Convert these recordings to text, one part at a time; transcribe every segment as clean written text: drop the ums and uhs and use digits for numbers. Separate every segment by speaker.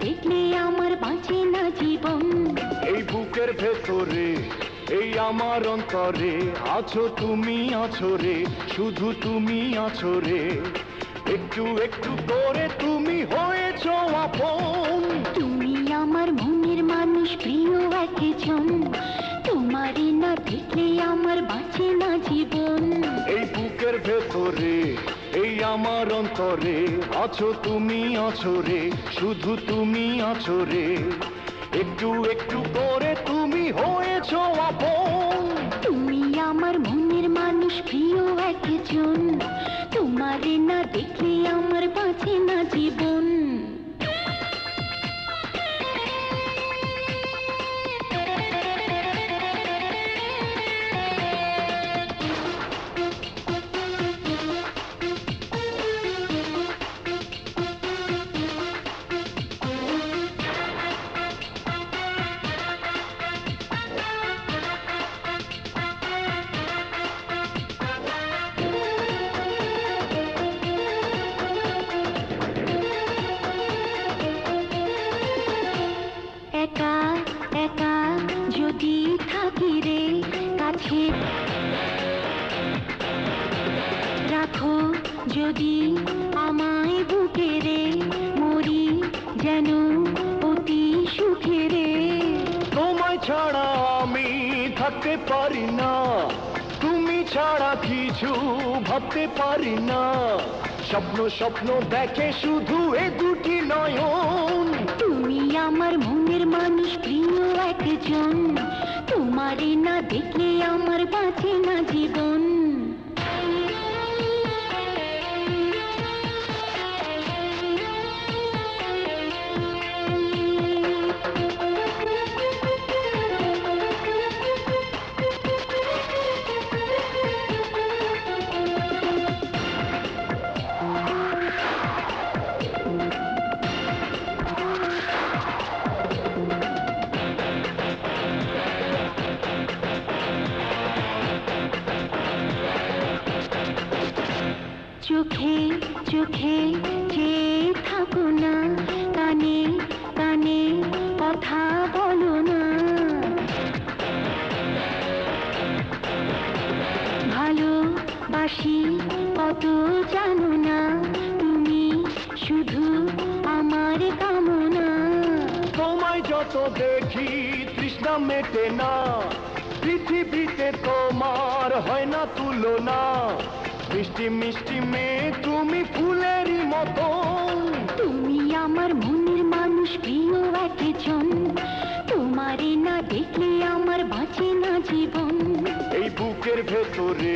Speaker 1: দেখলে আমার বাঁচে না জীবন।
Speaker 2: এই বুকের ভেতরে এই আমার অন্তরে আছো তুমি, আছো রে, শুধু তুমি আছো রে। একটু একটু করে তুমি হয়েছো আপন।
Speaker 1: তুমি আমার মনের মানুষ, প্রিয় একজন। তোমারে না দেখলে আমার বাঁচে না জীবন।
Speaker 2: এই বুকের ভেতরে এই আমার অন্তরে আছো তুমি, আছো রে, শুধু তুমি আছো রে। একটু একটু করে তুমি হয়েছো আপন।
Speaker 1: তুমি আমার মনের মানুষ, প্রিয় একজন। তোমারে না দেখলে আমার বাঁচে না জীবন। একা একা যদি থাকি রে, কাছে রাখো যদি আমায় বুকে রে। মরি যেন অতি সুখে রে।
Speaker 2: তোমায় ছাড়া আমি থাকতে পারি না, তুমি ছাড়া কিছু ভাবতে পারি না। স্বপ্ন স্বপ্ন দেখে শুধু এ দুটি নয়ন।
Speaker 1: তুমি আমার মনের মানুষ, প্রিয় একজন। তোমারে না দেখলে আমার বাঁচে না জীবন। চোখে চোখে চেয়ে থাকো না, কানে কানে কথা বলো না। ভালোবাসি কত জানো না, তুমি শুধু আমার কামনা।
Speaker 2: তোমায় যত দেখি তৃষ্ণা মেটে না, পৃথিবীতে তোমার হয় না তুলনা। মিষ্টি মিষ্টি মেয়ে তুমি ফুলেরই মতো।
Speaker 1: তুমি আমার মনের মানুষ, প্রিয় একজন। তোমারে না দেখলে আমার বাঁচে না জীবন।
Speaker 2: এই বুকের ভেতরে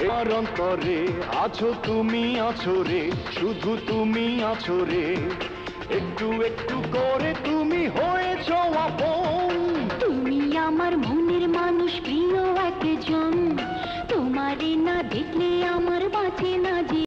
Speaker 2: আমার অন্তরে আছো তুমি, আছো রে, শুধু তুমি আছো রে। একটু একটু করে তুমি হয়েছো আপন।
Speaker 1: তুমি আমার মনের মানুষ, প্রিয় একজন। তোমারে না দেখলে আমার বাঁচে না জীবন।